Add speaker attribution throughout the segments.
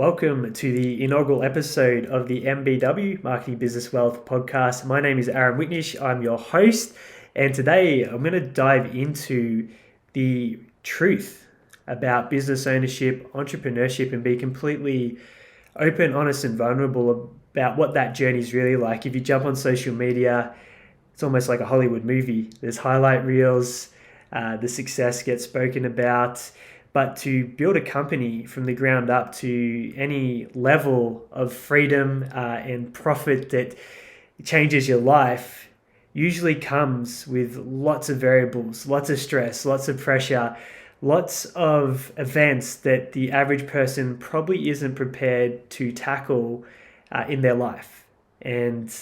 Speaker 1: Welcome to the inaugural episode of the MBW Marketing Business Wealth podcast. My name is Aaron Witnish. I'm your host, and today I'm going to dive into the truth about business ownership, entrepreneurship, and be completely open, honest, and vulnerable about what that journey is really like. If you jump on social media, it's almost like a Hollywood movie. There's highlight reels, the success gets spoken about. But to build a company from the ground up to any level of freedom and profit that changes your life usually comes with lots of variables, lots of stress, lots of pressure, lots of events that the average person probably isn't prepared to tackle in their life. And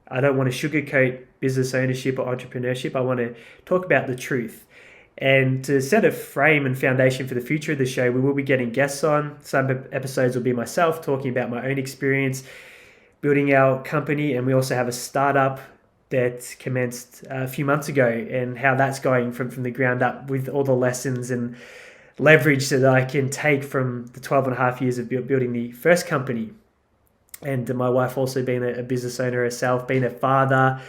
Speaker 1: I don't want to sugarcoat business ownership or entrepreneurship. I want to talk about the truth. And to set a frame and foundation for the future of the show, we will be getting guests on. Some episodes will be myself talking about my own experience building our company. And we also have a startup that commenced a few months ago and how that's going from the ground up with all the lessons and leverage that I can take from the 12 and a half years of building the first company. And my wife also being a business owner herself, being a father,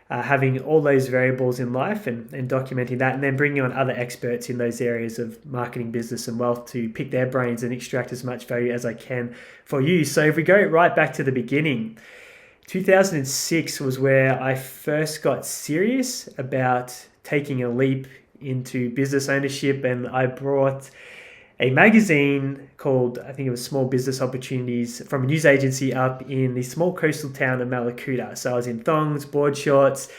Speaker 1: having all those variables in life and documenting that, and then bringing on other experts in those areas of marketing, business, and wealth to pick their brains and extract as much value as I can for you. So if we go right back to the beginning, 2006 was where I first got serious about taking a leap into business ownership, and I brought a magazine called, I think it was Small Business Opportunities, from a news agency up in the small coastal town of Malakuta. So I was in thongs, board shorts,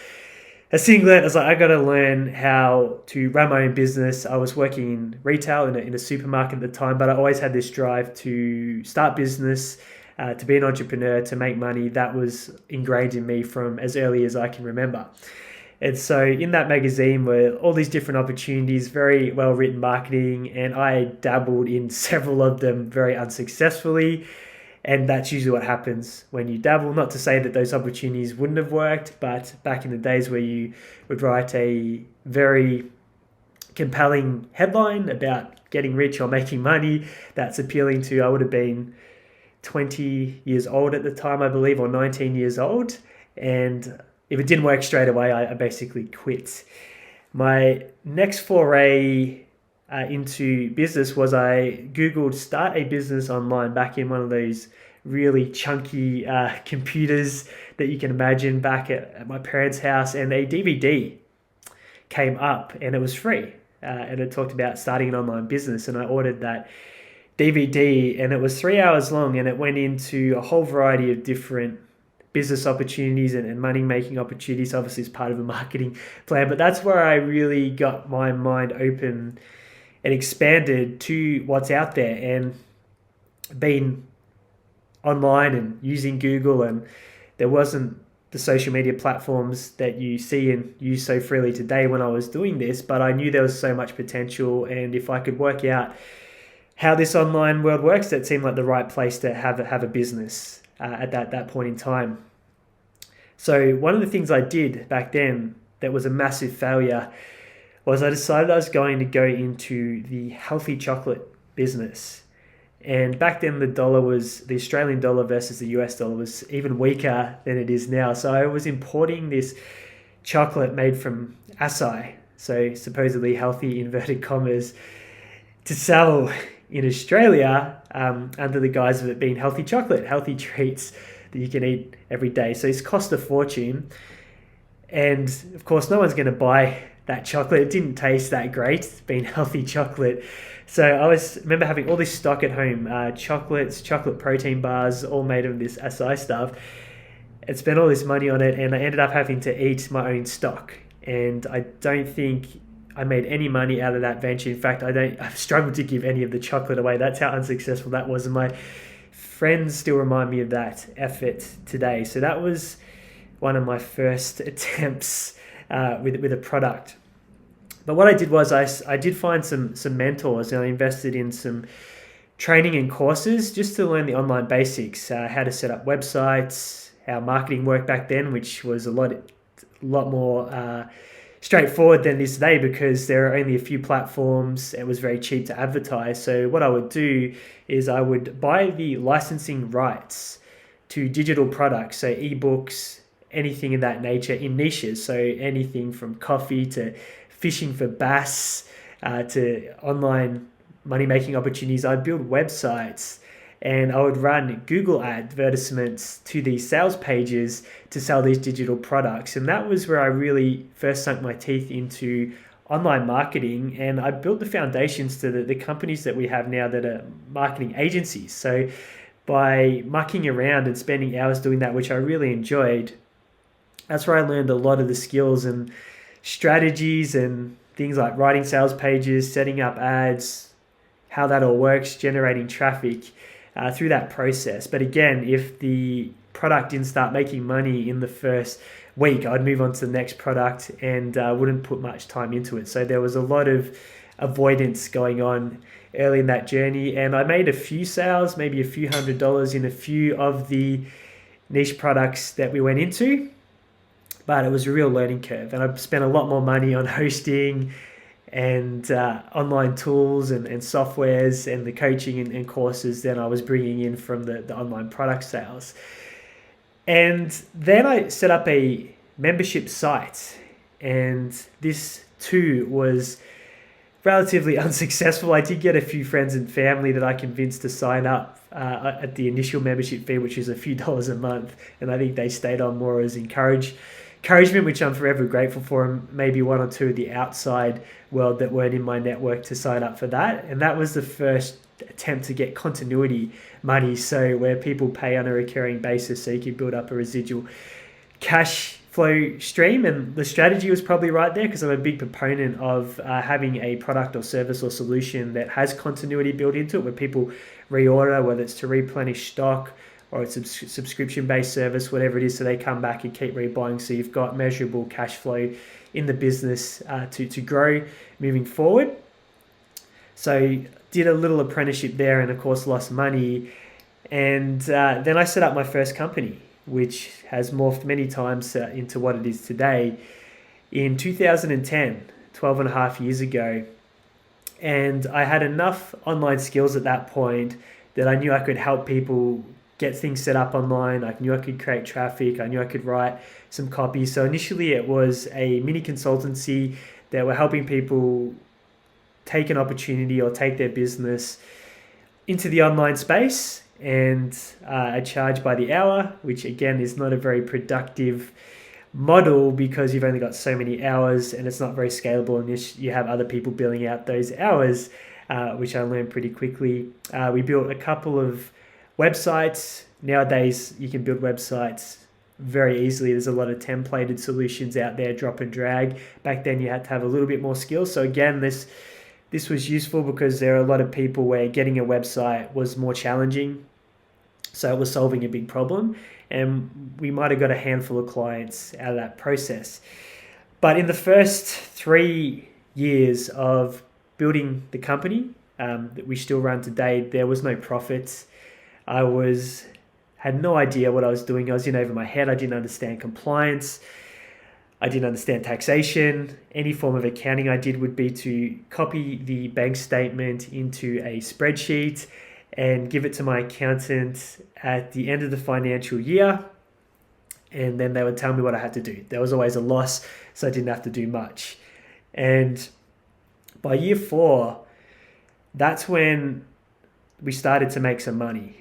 Speaker 1: a singlet. I was like, I got to learn how to run my own business. I was working in retail in a supermarket at the time, but I always had this drive to start business, to be an entrepreneur, to make money. That was ingrained in me from as early as I can remember. And so in that magazine were all these different opportunities, very well-written marketing, and I dabbled in several of them very unsuccessfully. And that's usually what happens when you dabble. Not to say that those opportunities wouldn't have worked, but back in the days where you would write a very compelling headline about getting rich or making money, that's appealing to, I would have been 20 years old at the time, I believe, or 19 years old. And if it didn't work straight away, I basically quit. My next foray into business was I Googled start a business online back in one of those really chunky computers that you can imagine back at my parents' house, and a DVD came up and it was free. And it talked about starting an online business, and I ordered that DVD, and it was 3 hours long, and it went into a whole variety of different business opportunities and money-making opportunities. Obviously, it's part of a marketing plan, but that's where I really got my mind open and expanded to what's out there, and being online and using Google, and there wasn't the social media platforms that you see and use so freely today when I was doing this, but I knew there was so much potential, and if I could work out how this online world works, that seemed like the right place to have a business at that point in time. So one of the things I did back then that was a massive failure was I decided I was going to go into the healthy chocolate business. And back then the Australian dollar versus the US dollar was even weaker than it is now. So I was importing this chocolate made from acai, so supposedly healthy, inverted commas, to sell in Australia under the guise of it being healthy chocolate, healthy treats that you can eat every day. So it's cost a fortune. And of course, no one's going to buy that chocolate. It didn't taste that great, being healthy chocolate. So I remember having all this stock at home, chocolate protein bars, all made of this acai stuff, and spent all this money on it. And I ended up having to eat my own stock. And I don't think I made any money out of that venture. In fact, I've struggled to give any of the chocolate away. That's how unsuccessful that was. And my friends still remind me of that effort today. So that was one of my first attempts with a product. But what I did was I did find some mentors, and I invested in some training and courses just to learn the online basics, how to set up websites, how marketing worked back then, which was a lot more straightforward than it is today because there are only a few platforms. It was very cheap to advertise. So what I would do is I would buy the licensing rights to digital products, so ebooks, anything of that nature in niches. So anything from coffee to fishing for bass to online money-making opportunities. I'd build websites and I would run Google advertisements to these sales pages to sell these digital products. And that was where I really first sunk my teeth into online marketing, and I built the foundations to the companies that we have now that are marketing agencies. So by mucking around and spending hours doing that, which I really enjoyed, that's where I learned a lot of the skills and strategies and things like writing sales pages, setting up ads, how that all works, generating traffic through that process. But again, if the product didn't start making money in the first week, I'd move on to the next product and wouldn't put much time into it. So there was a lot of avoidance going on early in that journey. And I made a few sales, maybe a few $100s in a few of the niche products that we went into. But it was a real learning curve. And I spent a lot more money on hosting and online tools and softwares and the coaching and courses than I was bringing in from the online product sales. And then I set up a membership site, and this too was relatively unsuccessful. I did get a few friends and family that I convinced to sign up at the initial membership fee, which is a few dollars a month, and I think they stayed on more as encouragement, which I'm forever grateful for, and maybe one or two of the outside world that weren't in my network to sign up for that. And that was the first attempt to get continuity money, so where people pay on a recurring basis so you can build up a residual cash flow stream. And the strategy was probably right there because I'm a big proponent of having a product or service or solution that has continuity built into it, where people reorder, whether it's to replenish stock or it's a subscription-based service, whatever it is, so they come back and keep rebuying. So you've got measurable cash flow in the business to grow moving forward. So did a little apprenticeship there and, of course, lost money. And then I set up my first company, which has morphed many times into what it is today, in 2010, 12 and a half years ago. And I had enough online skills at that point that I knew I could help people get things set up online. I knew I could create traffic. I knew I could write some copy. So initially it was a mini consultancy that were helping people take an opportunity or take their business into the online space, and I charge by the hour, which again is not a very productive model because you've only got so many hours and it's not very scalable, and you have other people billing out those hours, which I learned pretty quickly. We built a couple of websites. Nowadays you can build websites very easily. There's a lot of templated solutions out there, drop and drag. Back then you had to have a little bit more skill. So again, this was useful because there are a lot of people where getting a website was more challenging. So it was solving a big problem, and we might have got a handful of clients out of that process. But in the first 3 years of building the company that we still run today, there was no profits. I had no idea what I was doing. I was in over my head. I didn't understand compliance. I didn't understand taxation. Any form of accounting I did would be to copy the bank statement into a spreadsheet and give it to my accountant at the end of the financial year. And then they would tell me what I had to do. There was always a loss, so I didn't have to do much. And by year 4, that's when we started to make some money.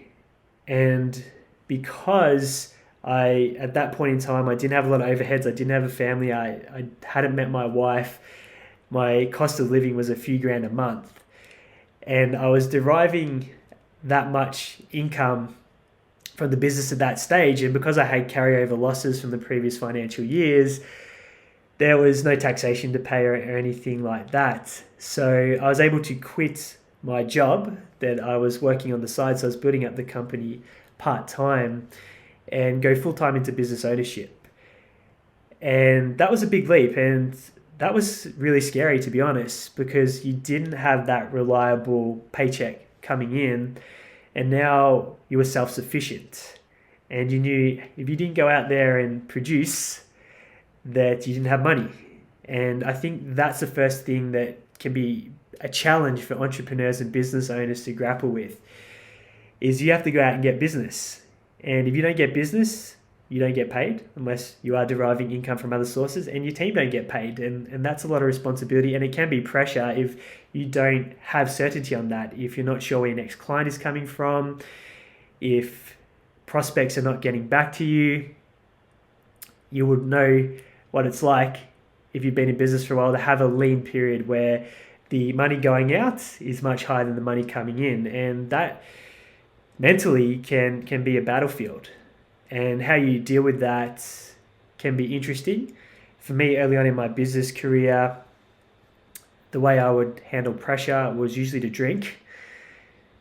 Speaker 1: And because at that point in time, I didn't have a lot of overheads. I didn't have a family. I hadn't met my wife. My cost of living was a few grand a month. And I was deriving that much income from the business at that stage. And because I had carryover losses from the previous financial years, there was no taxation to pay or anything like that. So I was able to quit my job that I was working on the side. So I was building up the company part-time and go full-time into business ownership. And that was a big leap. And that was really scary, to be honest, because you didn't have that reliable paycheck coming in. And now you were self-sufficient. And you knew if you didn't go out there and produce, that you didn't have money. And I think that's the first thing that can be a challenge for entrepreneurs and business owners to grapple with, is you have to go out and get business. And if you don't get business, you don't get paid unless you are deriving income from other sources, and your team don't get paid. And that's a lot of responsibility, and it can be pressure if you don't have certainty on that. If you're not sure where your next client is coming from, if prospects are not getting back to you, you would know what it's like if you've been in business for a while to have a lean period where the money going out is much higher than the money coming in. And that mentally can be a battlefield. And how you deal with that can be interesting. For me, early on in my business career, the way I would handle pressure was usually to drink.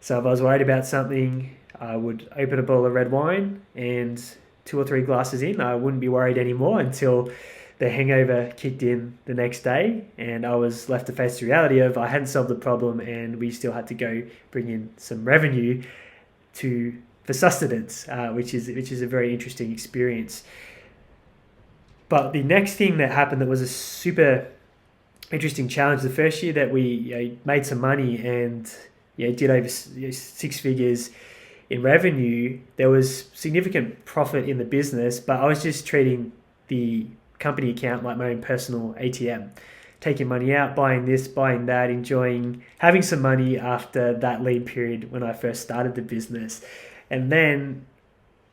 Speaker 1: So if I was worried about something, I would open a bottle of red wine, and 2 or 3 glasses in, I wouldn't be worried anymore until the hangover kicked in the next day, and I was left to face the reality of I hadn't solved the problem, and we still had to go bring in some revenue for sustenance, which is a very interesting experience. But the next thing that happened that was a super interesting challenge, the first year that we made some money and did over 6 figures in revenue, there was significant profit in the business, but I was just treating the company account like my own personal ATM, taking money out, buying this, buying that, enjoying having some money after that lean period when I first started the business. And then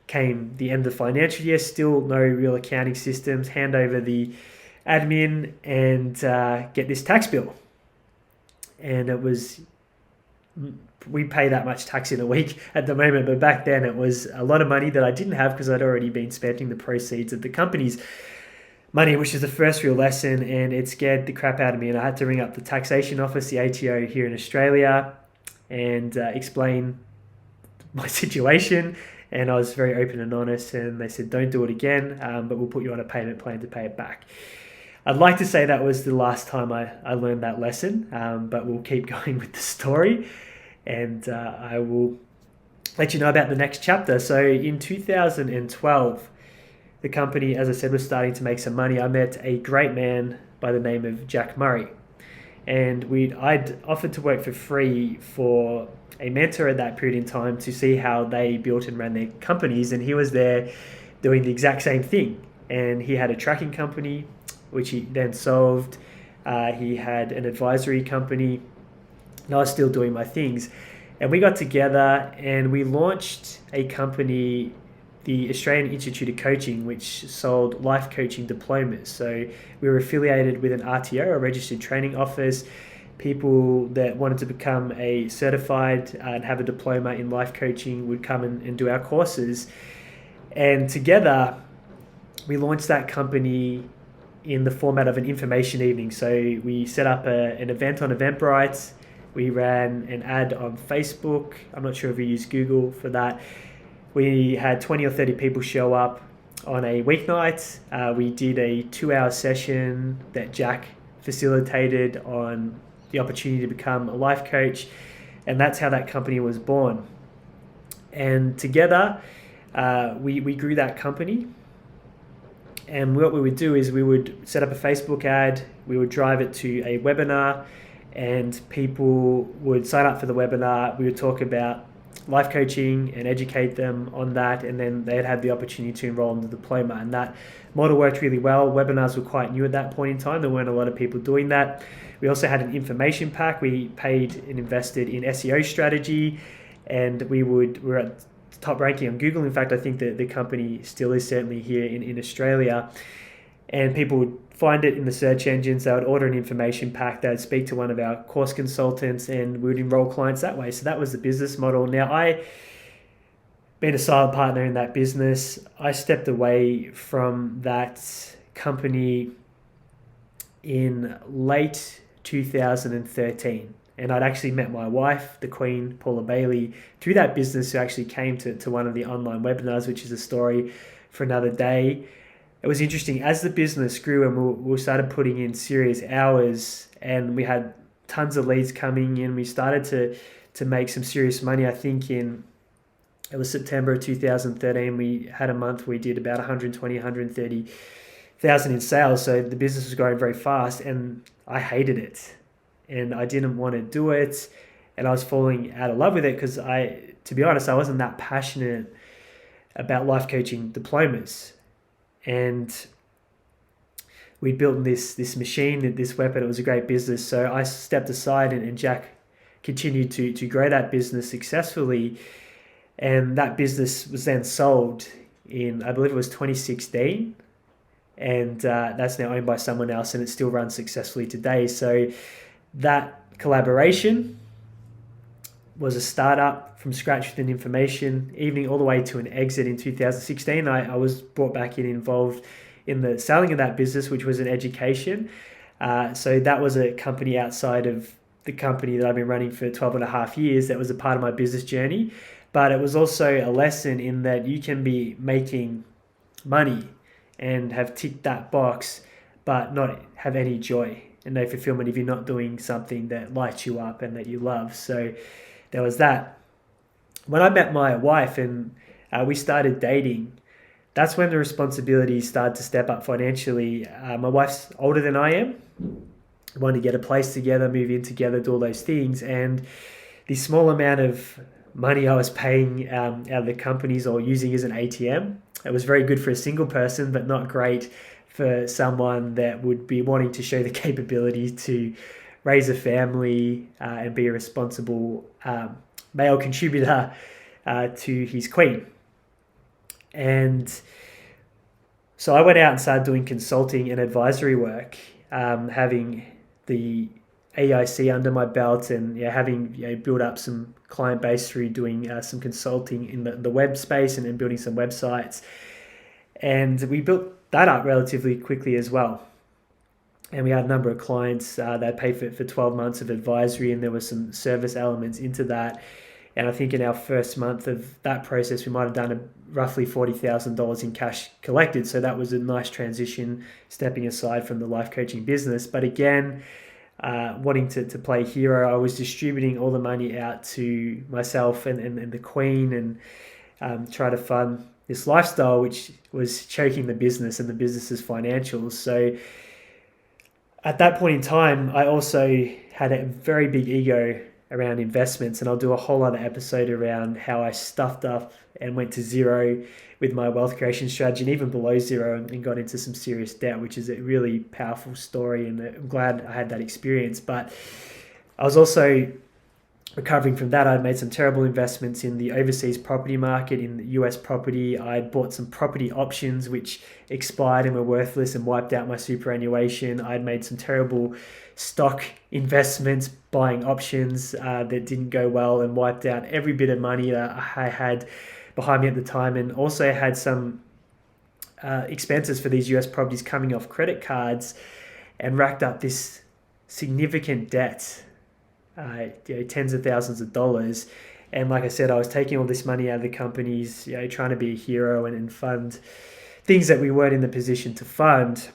Speaker 1: came the end of the financial year, still no real accounting systems, hand over the admin and get this tax bill. And it was, we pay that much tax in a week at the moment, but back then it was a lot of money that I didn't have because I'd already been spending the proceeds of the company's money, which is the first real lesson, and it scared the crap out of me. And I had to ring up the taxation office, the ATO here in Australia, and explain my situation. And I was very open and honest, and they said, don't do it again, but we'll put you on a payment plan to pay it back. I'd like to say that was the last time I learned that lesson, but we'll keep going with the story, and I will let you know about the next chapter. So in 2012, the company, as I said, was starting to make some money. I met a great man by the name of Jack Murray, and I'd offered to work for free for a mentor at that period in time to see how they built and ran their companies, and he was there doing the exact same thing. And he had a tracking company, which he then solved. He had an advisory company, and I was still doing my things. And we got together and we launched a company, the Australian Institute of Coaching, which sold life coaching diplomas. So we were affiliated with an RTO, a registered training office. People that wanted to become a certified and have a diploma in life coaching would come and do our courses. And together we launched that company in the format of an information evening. So we set up an event on Eventbrite. We ran an ad on Facebook. I'm not sure if we used Google for that. We had 20 or 30 people show up on a weeknight. We did a 2-hour session that Jack facilitated on the opportunity to become a life coach. And that's how that company was born. And together, we grew that company. And what we would do is we would set up a Facebook ad, we would drive it to a webinar, and people would sign up for the webinar. We would talk about life coaching and educate them on that, and then they'd have the opportunity to enroll in the diploma. And that model worked really well. Webinars were quite new at that point in time. There weren't a lot of people doing that. We also had an information pack. We paid and invested in SEO strategy, and we were at top ranking on Google. In fact, I think that the company still is, certainly here in Australia. And people would find it in the search engines. They would order an information pack. They would speak to one of our course consultants, and we would enroll clients that way. So that was the business model. Now, being a silent partner in that business, I stepped away from that company in late 2013. And I'd actually met my wife, the Queen, Paula Bailey, through that business, who actually came to one of the online webinars, which is a story for another day. It was interesting. As the business grew and we started putting in serious hours, and we had tons of leads coming in, we started to make some serious money. I think it was September of 2013, we had a month we did about 120, 130 thousand in sales. So the business was growing very fast, and I hated it, and I didn't want to do it, and I was falling out of love with it because to be honest, I wasn't that passionate about life coaching diplomas, and we built this machine, this weapon. It was a great business. So I stepped aside, and Jack continued to grow that business successfully. And that business was then sold in, I believe it was 2016. And that's now owned by someone else, and it still runs successfully today. So that collaboration was a startup from scratch with an information evening all the way to an exit in 2016. I was brought back in, involved in the selling of that business, which was an education. So that was a company outside of the company that I've been running for 12 and a half years. That was a part of my business journey. But it was also a lesson in that you can be making money and have ticked that box, but not have any joy and no fulfillment if you're not doing something that lights you up and that you love. So there was that. When I met my wife and we started dating, that's when the responsibilities started to step up financially. My wife's older than I am. We wanted to get a place together, move in together, do all those things. And the small amount of money I was paying out of the companies or using as an ATM, it was very good for a single person, but not great for someone that would be wanting to show the capability to raise a family and be a responsible male contributor to his queen. And so I went out and started doing consulting and advisory work, having the AIC under my belt, and having built up some client base through doing some consulting in the web space and building some websites. And we built that up relatively quickly as well. And we had a number of clients that paid for 12 months of advisory, and there were some service elements into that. And I think in our first month of that process, we might have done roughly $40,000 in cash collected. So that was a nice transition, stepping aside from the life coaching business. But again, wanting to play hero, I was distributing all the money out to myself and the queen, and try to fund this lifestyle, which was choking the business and the business's financials. So at that point in time, I also had a very big ego around investments, and I'll do a whole other episode around how I stuffed up and went to zero with my wealth creation strategy, and even below zero, and got into some serious debt, which is a really powerful story, and I'm glad I had that experience. But I was also recovering from that. I'd made some terrible investments in the overseas property market, in the US property. I'd bought some property options which expired and were worthless and wiped out my superannuation. I'd made some terrible stock investments, buying options that didn't go well, and wiped out every bit of money that I had behind me at the time, and also had some expenses for these US properties coming off credit cards, and racked up this significant debt, tens of thousands of dollars. And like I said, I was taking all this money out of the companies, trying to be a hero and fund things that we weren't in the position to fund.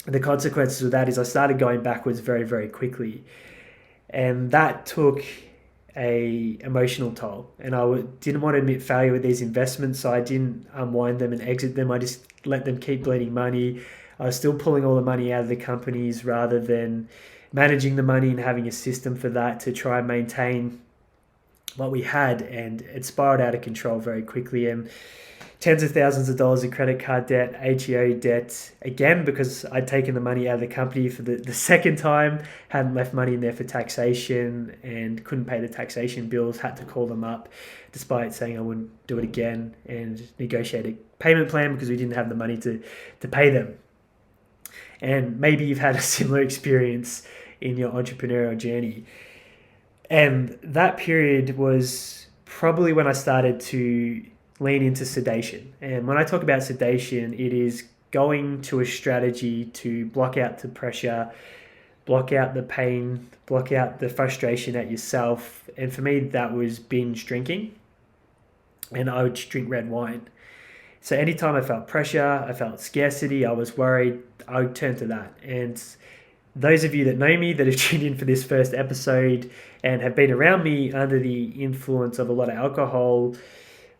Speaker 1: And the consequences of that is I started going backwards very, very quickly. And that took a emotional toll. And I didn't want to admit failure with these investments, so I didn't unwind them and exit them. I just let them keep bleeding money. I was still pulling all the money out of the companies rather than managing the money and having a system for that to try and maintain what we had. And it spiraled out of control very quickly, and tens of thousands of dollars in credit card debt, ATO debt, again, because I'd taken the money out of the company for the second time, hadn't left money in there for taxation, and couldn't pay the taxation bills, had to call them up despite saying I wouldn't do it again, and negotiate a payment plan because we didn't have the money to pay them. And maybe you've had a similar experience in your entrepreneurial journey. And that period was probably when I started to lean into sedation. And when I talk about sedation, it is going to a strategy to block out the pressure, block out the pain, block out the frustration at yourself. And for me, that was binge drinking. And I would drink red wine. So anytime I felt pressure, I felt scarcity, I was worried, I would turn to that. And those of you that know me, that have tuned in for this first episode and have been around me under the influence of a lot of alcohol,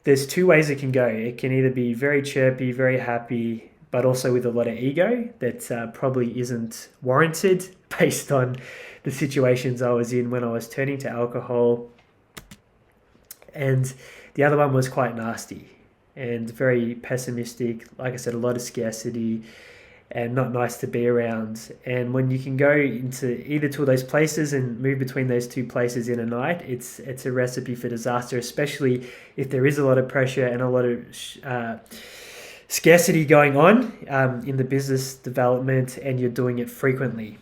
Speaker 1: there's two ways it can go. It can either be very chirpy, very happy, but also with a lot of ego that probably isn't warranted based on the situations I was in when I was turning to alcohol. And the other one was quite nasty and very pessimistic. Like I said, a lot of scarcity and not nice to be around. And when you can go into either two of those places and move between those two places in a night, it's a recipe for disaster, especially if there is a lot of pressure and a lot of scarcity going on in the business development, and you're doing it frequently.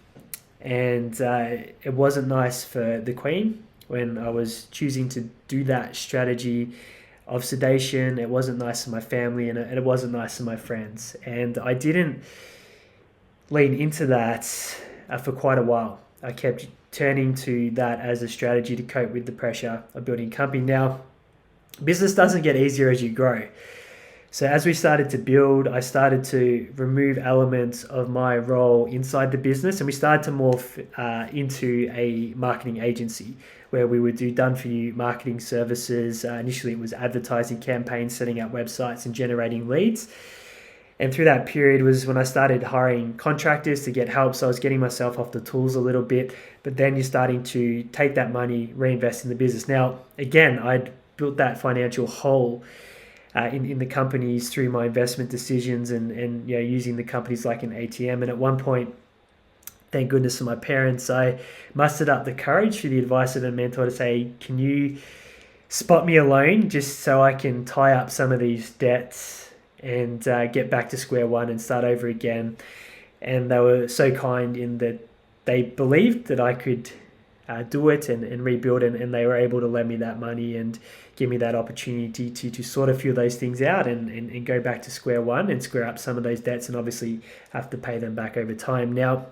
Speaker 1: And it wasn't nice for the Queen when I was choosing to do that strategy of sedation. It wasn't nice for my family, and it wasn't nice for my friends. And I didn't lean into that for quite a while. I kept turning to that as a strategy to cope with the pressure of building a company. Now, business doesn't get easier as you grow. So as we started to build, I started to remove elements of my role inside the business, and we started to morph into a marketing agency where we would do done-for-you marketing services. Initially, it was advertising campaigns, setting up websites and generating leads. And through that period was when I started hiring contractors to get help. So I was getting myself off the tools a little bit, but then you're starting to take that money, reinvest in the business. Now, again, I'd built that financial hole in the companies through my investment decisions and using the companies like an ATM. And at one point, thank goodness for my parents, I mustered up the courage through the advice of a mentor to say, can you spot me a loan just so I can tie up some of these debts and get back to square one and start over again. And they were so kind in that they believed that I could do it and rebuild, and they were able to lend me that money and give me that opportunity to sort of few those things out and go back to square one and square up some of those debts, and obviously have to pay them back over time. Now,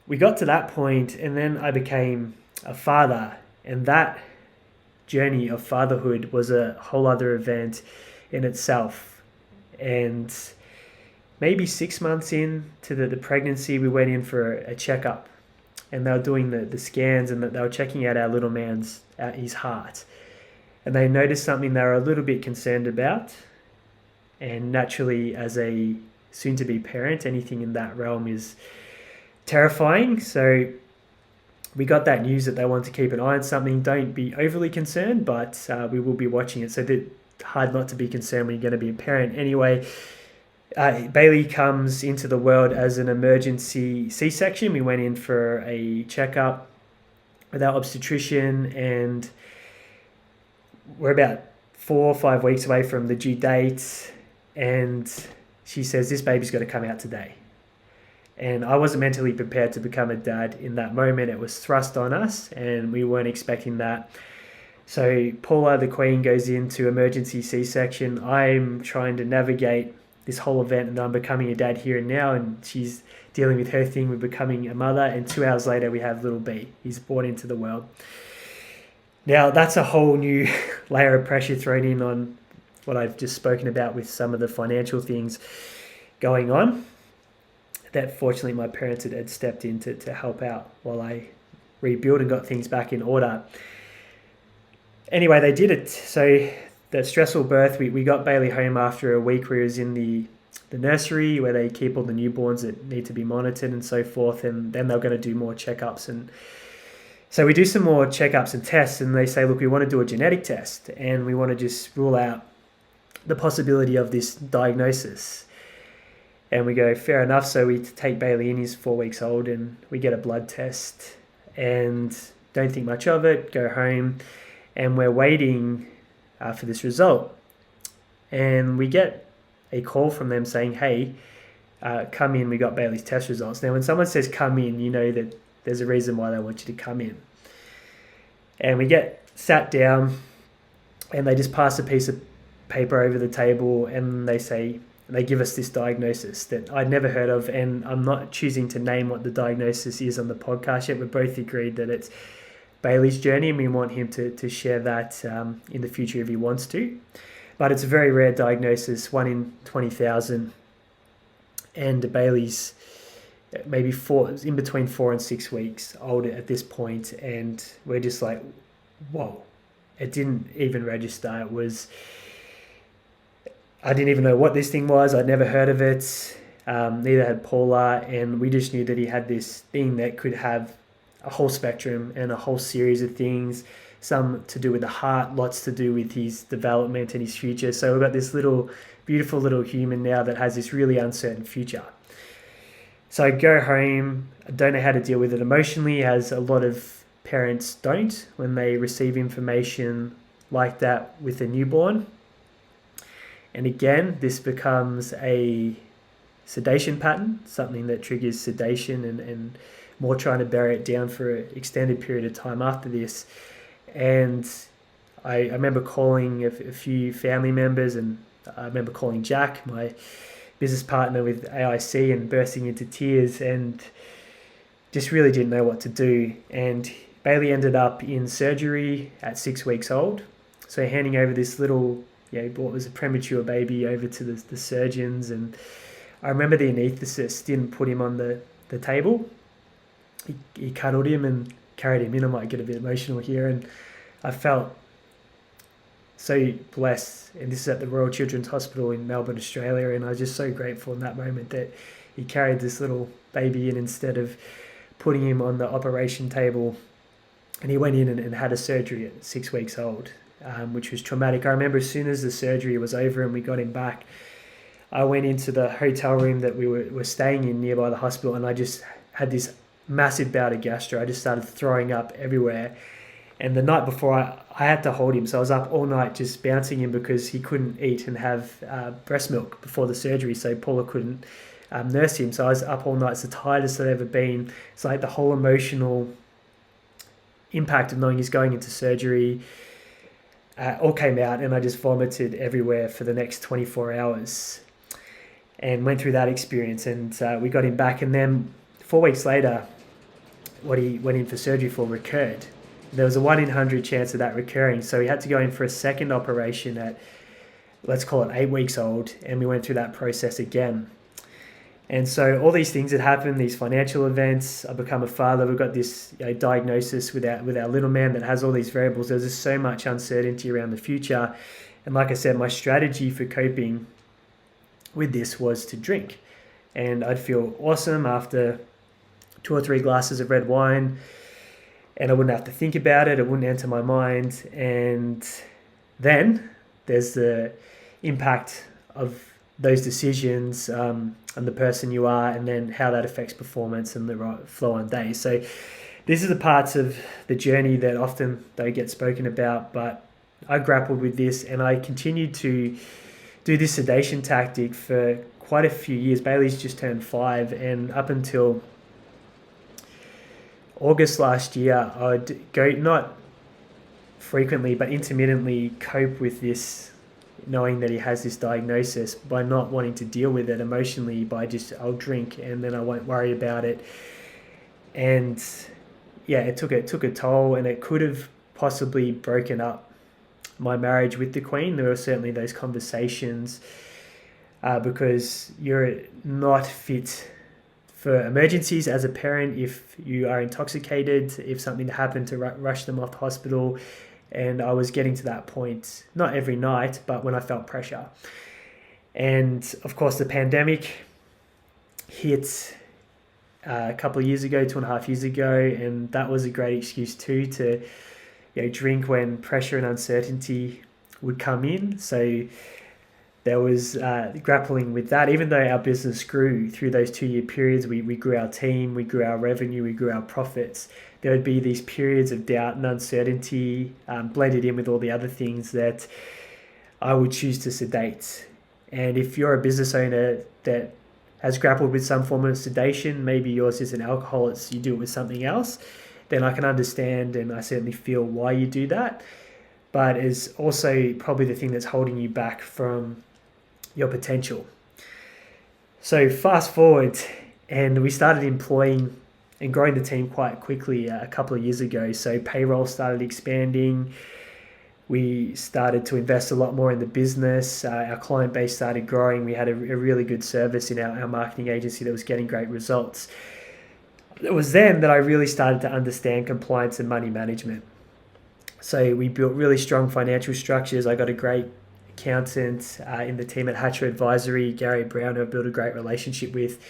Speaker 1: we got to that point, and then I became a father, and that journey of fatherhood was a whole other event in itself. And maybe 6 months into the pregnancy, we went in for a checkup, and they were doing the scans, and they were checking out our little man's his heart, and they noticed something they were a little bit concerned about. And naturally, as a soon-to-be parent, anything in that realm is terrifying. So we got that news that they want to keep an eye on something. Don't be overly concerned, but we will be watching it. So it's hard not to be concerned when you're going to be a parent. Anyway, Bailey comes into the world as an emergency C-section. We went in for a checkup with our obstetrician, and we're about 4 or 5 weeks away from the due date. And she says, this baby's got to come out today. And I wasn't mentally prepared to become a dad in that moment. It was thrust on us, and we weren't expecting that. So Paula, the Queen, goes into emergency C-section. I'm trying to navigate this whole event, and I'm becoming a dad here and now, and she's dealing with her thing with becoming a mother. And 2 hours later, we have little B. He's born into the world. Now, that's a whole new layer of pressure thrown in on what I've just spoken about with some of the financial things going on, that fortunately my parents had stepped in to help out while I rebuilt and got things back in order. Anyway, they did it. So the stressful birth, we got Bailey home after a week where he was in the nursery where they keep all the newborns that need to be monitored and so forth, and then they're going to do more checkups. And so we do some more checkups and tests, and they say, look, we want to do a genetic test, and we want to just rule out the possibility of this diagnosis. And we go, fair enough. So we take Bailey in, he's 4 weeks old, and we get a blood test and don't think much of it, go home, and we're waiting for this result. And we get a call from them saying, hey, come in, we got Bailey's test results. Now, when someone says come in, you know that there's a reason why they want you to come in. And we get sat down, and they just pass a piece of paper over the table, and they say, they give us this diagnosis that I'd never heard of, and I'm not choosing to name what the diagnosis is on the podcast yet. We're both agreed that it's Bailey's journey, and we want him to share that in the future if he wants to. But it's a very rare diagnosis, 1 in 20,000, and Bailey's maybe in between 4 and 6 weeks old at this point, and we're just like, whoa, it didn't even register. It was I didn't even know what this thing was. I'd never heard of it. Neither had Paula, and we just knew that he had this thing that could have a whole spectrum and a whole series of things, some to do with the heart, lots to do with his development and his future. So we've got this beautiful little human now that has this really uncertain future. So I go home, I don't know how to deal with it emotionally, as a lot of parents don't when they receive information like that with a newborn. And again, this becomes a sedation pattern, something that triggers sedation and more trying to bury it down for an extended period of time after this. And I remember calling a few family members, and I remember calling Jack, my business partner with AIC, and bursting into tears and just really didn't know what to do. And Bailey ended up in surgery at 6 weeks old. So handing over this little, what was a premature baby over to the surgeons. And I remember the anaesthetist didn't put him on the table. He cuddled him and carried him in. I might get a bit emotional here. And I felt so blessed. And this is at the Royal Children's Hospital in Melbourne, Australia. And I was just so grateful in that moment that he carried this little baby in instead of putting him on the operation table. And he went in and had a surgery at 6 weeks old, which was traumatic. I remember as soon as the surgery was over and we got him back, I went into the hotel room that we were staying in nearby the hospital, and I just had this massive bout of gastro. I just started throwing up everywhere. And the night before, I had to hold him. So I was up all night just bouncing him because he couldn't eat and have breast milk before the surgery. So Paula couldn't nurse him. So I was up all night. It's the tightest I've ever been. It's like the whole emotional impact of knowing he's going into surgery all came out, and I just vomited everywhere for the next 24 hours and went through that experience. And we got him back. And then 4 weeks later, what he went in for surgery for recurred. There was a 1 in 100 chance of that recurring. So he had to go in for a second operation at, let's call it 8 weeks old. And we went through that process again. And so all these things that happen, these financial events, I become a father. We've got this diagnosis with our little man that has all these variables. There's just so much uncertainty around the future. And like I said, my strategy for coping with this was to drink. And I'd feel awesome after 2 or 3 glasses of red wine, and I wouldn't have to think about it. It wouldn't enter my mind. And then there's the impact of those decisions on the person you are, and then how that affects performance and the flow on days. So this is the parts of the journey that often don't get spoken about, but I grappled with this, and I continued to do this sedation tactic for quite a few years. Bailey's just turned 5, and up until August last year, I'd go, not frequently, but intermittently, cope with this, knowing that he has this diagnosis, by not wanting to deal with it emotionally, I'll drink and then I won't worry about it. And yeah, it took a toll, and it could have possibly broken up my marriage with the Queen. There were certainly those conversations because you're not fit for emergencies as a parent if you are intoxicated, if something happened to rush them off the hospital. And I was getting to that point, not every night, but when I felt pressure. And of course, the pandemic hit a couple of years ago, 2.5 years ago, and that was a great excuse too to drink when pressure and uncertainty would come in. So there was grappling with that. Even though our business grew through those 2-year periods, we grew our team, we grew our revenue, we grew our profits. There would be these periods of doubt and uncertainty blended in with all the other things that I would choose to sedate. And if you're a business owner that has grappled with some form of sedation, maybe yours isn't alcohol, you do it with something else, then I can understand, and I certainly feel why you do that. But it's also probably the thing that's holding you back from your potential. So fast forward, and we started employing and growing the team quite quickly a couple of years ago. So payroll started expanding. We started to invest a lot more in the business. Our client base started growing. We had a really good service in our marketing agency that was getting great results. It was then that I really started to understand compliance and money management. So we built really strong financial structures. I got a great accountant in the team at Hatcher Advisory, Gary Brown, who I've built a great relationship with.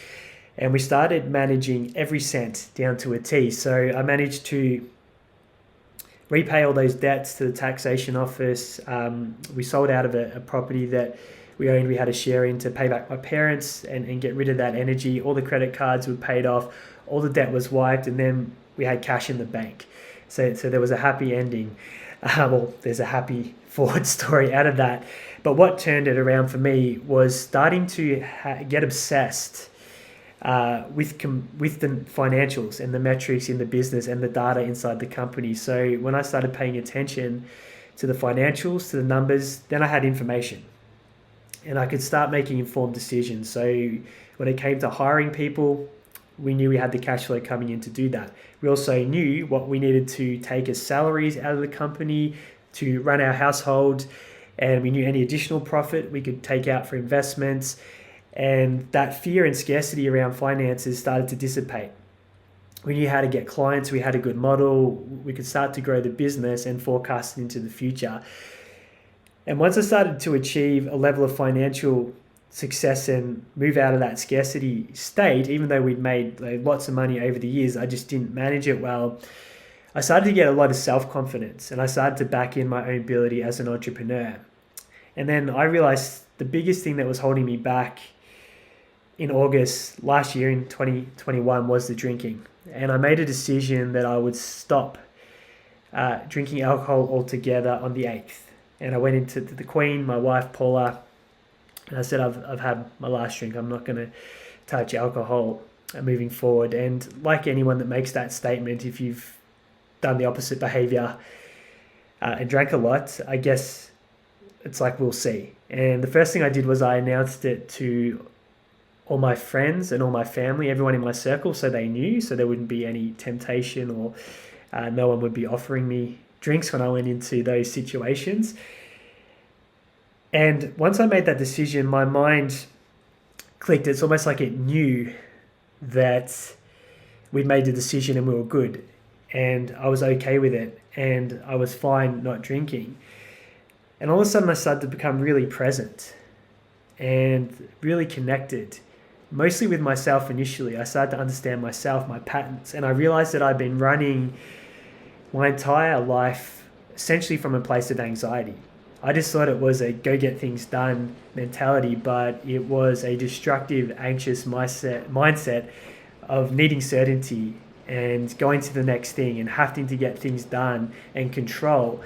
Speaker 1: And we started managing every cent down to a T. So I managed to repay all those debts to the taxation office. We sold out of a property that we owned, we had a share in, to pay back my parents and get rid of that energy. All the credit cards were paid off, all the debt was wiped, and then we had cash in the bank. So there was a happy ending. Well, there's a happy forward story out of that. But what turned it around for me was starting to get obsessed with the financials and the metrics in the business and the data inside the company. So when I started paying attention to the financials, to the numbers, then I had information and I could start making informed decisions. So when it came to hiring people, we knew we had the cash flow coming in to do that. We also knew what we needed to take as salaries out of the company to run our household, and we knew any additional profit we could take out for investments. And that fear and scarcity around finances started to dissipate. We knew how to get clients, we had a good model, we could start to grow the business and forecast into the future. And once I started to achieve a level of financial success and move out of that scarcity state, even though we'd made lots of money over the years, I just didn't manage it well. I started to get a lot of self-confidence and I started to back in my own ability as an entrepreneur. And then I realized the biggest thing that was holding me back in August last year in 2021 was the drinking. And I made a decision that I would stop drinking alcohol altogether on the 8th. And I went into the Queen, my wife Paula, and I said, I've had my last drink. I'm not going to touch alcohol moving forward. And like anyone that makes that statement, if you've done the opposite behavior and drank a lot, I guess it's like, we'll see. And the first thing I did was I announced it to all my friends and all my family, everyone in my circle, so they knew, so there wouldn't be any temptation or no one would be offering me drinks when I went into those situations. And once I made that decision, my mind clicked. It's almost like it knew that we'd made the decision and we were good. And I was okay with it. And I was fine not drinking. And all of a sudden I started to become really present and really connected, mostly with myself initially. I started to understand myself, my patterns. And I realized that I'd been running my entire life essentially from a place of anxiety. I just thought it was a go get things done mentality, but it was a destructive, anxious mindset of needing certainty and going to the next thing and having to get things done and control.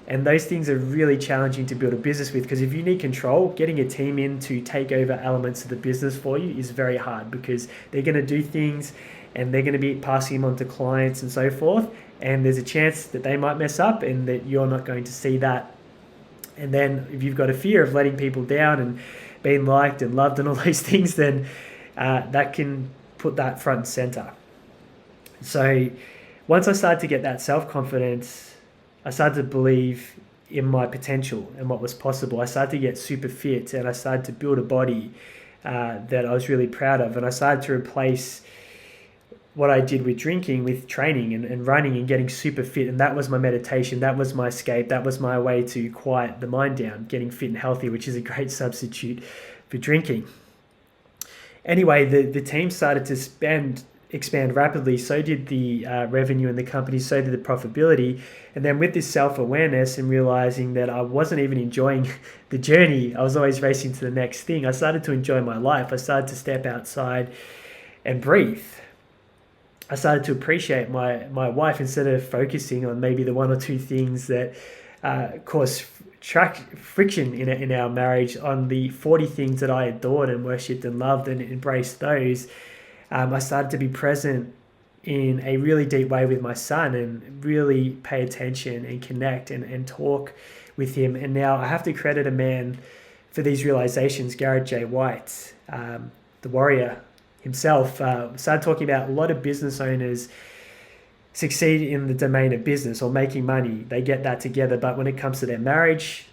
Speaker 1: And those things are really challenging to build a business with, because if you need control, getting a team in to take over elements of the business for you is very hard, because they're going to do things and they're going to be passing them on to clients and so forth. And there's a chance that they might mess up and that you're not going to see that. And then if you've got a fear of letting people down and being liked and loved and all those things, then that can put that front and center. So once I started to get that self-confidence, I started to believe in my potential and what was possible. I started to get super fit and I started to build a body that I was really proud of. And I started to replace what I did with drinking with training and running and getting super fit. And that was my meditation. That was my escape. That was my way to quiet the mind down, getting fit and healthy, which is a great substitute for drinking. Anyway, the team started to expand rapidly. So did the revenue in the company. So did the profitability. And then with this self-awareness and realizing that I wasn't even enjoying the journey, I was always racing to the next thing, I started to enjoy my life. I started to step outside and breathe. I started to appreciate my wife instead of focusing on maybe the one or two things that cause friction in our marriage, on the 40 things that I adored and worshipped and loved and embraced those. I started to be present in a really deep way with my son and really pay attention and connect and talk with him. And now I have to credit a man for these realizations, Garrett J. White, the warrior himself, started talking about a lot of business owners succeed in the domain of business or making money. They get that together, but when it comes to their marriage,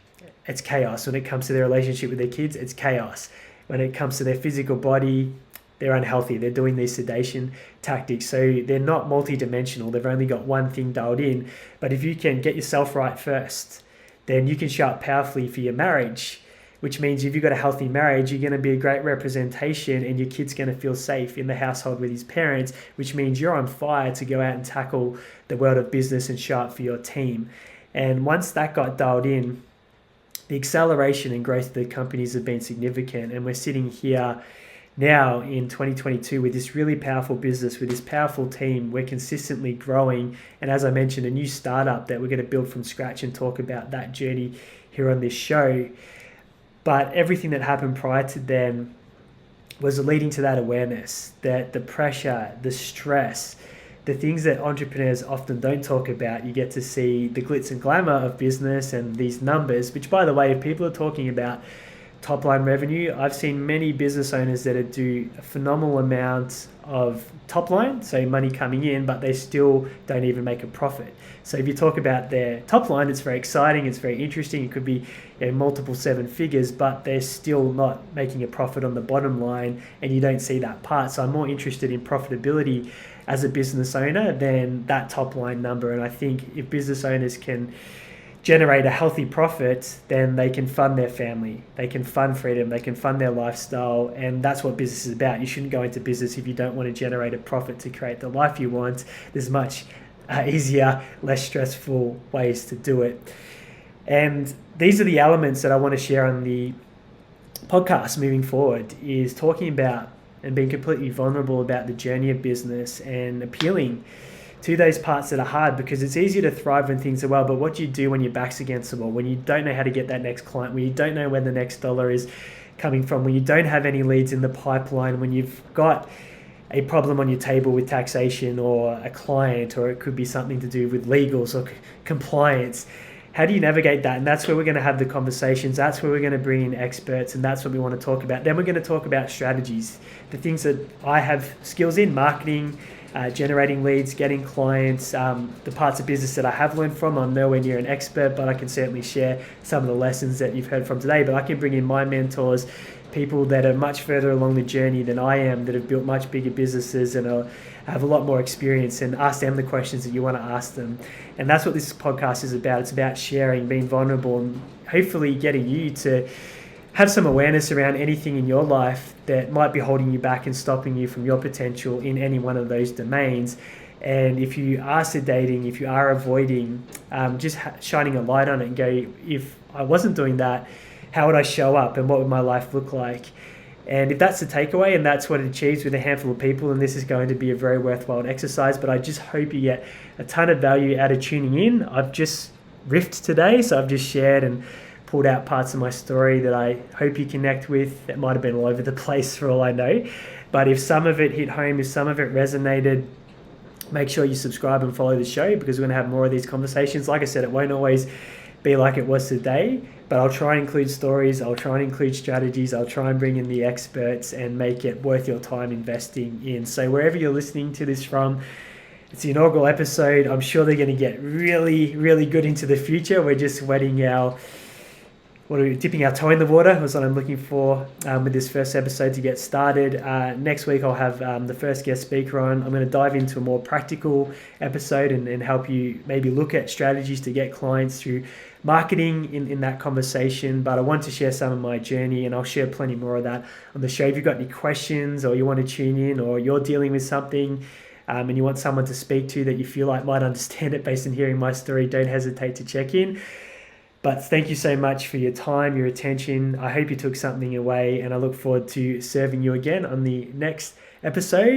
Speaker 1: it's chaos. When it comes to their relationship with their kids, it's chaos. When it comes to their physical body, they're unhealthy. They're doing these sedation tactics. So they're not multidimensional. They've only got one thing dialed in. But if you can get yourself right first, then you can show up powerfully for your marriage, which means if you've got a healthy marriage, you're going to be a great representation and your kid's going to feel safe in the household with his parents, which means you're on fire to go out and tackle the world of business and show up for your team. And once that got dialed in, the acceleration and growth of the companies have been significant. And we're sitting here now in 2022 with this really powerful business, with this powerful team. We're consistently growing. And as I mentioned, a new startup that we're going to build from scratch and talk about that journey here on this show. But everything that happened prior to then was leading to that awareness, that the pressure, the stress, the things that entrepreneurs often don't talk about. You get to see the glitz and glamour of business and these numbers, which, by the way, if people are talking about top line revenue, I've seen many business owners that do a phenomenal amount of top line, so money coming in, but they still don't even make a profit. So if you talk about their top line, it's very exciting, it's very interesting. It could be multiple seven figures, but they're still not making a profit on the bottom line, and you don't see that part. So I'm more interested in profitability as a business owner than that top line number. And I think if business owners can generate a healthy profit, then they can fund their family, they can fund freedom, they can fund their lifestyle, and that's what business is about. You shouldn't go into business if you don't want to generate a profit to create the life you want. There's much easier, less stressful ways to do it. And these are the elements that I want to share on the podcast moving forward, is talking about and being completely vulnerable about the journey of business and appealing to those parts that are hard, because it's easier to thrive when things are well. But what do you do when your back's against the wall, when you don't know how to get that next client, when you don't know where the next dollar is coming from, when you don't have any leads in the pipeline, when you've got a problem on your table with taxation or a client, or it could be something to do with legals or compliance? How do you navigate that? And that's where we're going to have the conversations. That's where we're going to bring in experts, and that's what we want to talk about. Then we're going to talk about strategies, the things that I have skills in: marketing, generating leads, getting clients, the parts of business that I have learned from. I'm nowhere near an expert, but I can certainly share some of the lessons that you've heard from today. But I can bring in my mentors, people that are much further along the journey than I am, that have built much bigger businesses and have a lot more experience, and ask them the questions that you want to ask them. And that's what this podcast is about. It's about sharing, being vulnerable, and hopefully getting you to have some awareness around anything in your life that might be holding you back and stopping you from your potential in any one of those domains. And if you are sedating, if you are avoiding, just shining a light on it and go, if I wasn't doing that, how would I show up and what would my life look like? And if that's the takeaway and that's what it achieves with a handful of people, then this is going to be a very worthwhile exercise. But I just hope you get a ton of value out of tuning in. I've just riffed today, so I've just shared and pulled out parts of my story that I hope you connect with. It might have been all over the place for all I know. But if some of it hit home, if some of it resonated, make sure you subscribe and follow the show, because we're going to have more of these conversations. Like I said, it won't always be like it was today, but I'll try and include stories, I'll try and include strategies, I'll try and bring in the experts and make it worth your time investing in. So wherever you're listening to this from, it's the inaugural episode. I'm sure they're going to get really, really good into the future. We're just dipping our toe in the water was what I'm looking for with this first episode to get started. Next week, I'll have the first guest speaker on. I'm going to dive into a more practical episode and help you maybe look at strategies to get clients through marketing in that conversation. But I want to share some of my journey, and I'll share plenty more of that on the show. If you've got any questions, or you want to tune in, or you're dealing with something and you want someone to speak to that you feel like might understand it based on hearing my story, don't hesitate to check in. But thank you so much for your time, your attention. I hope you took something away, and I look forward to serving you again on the next episode.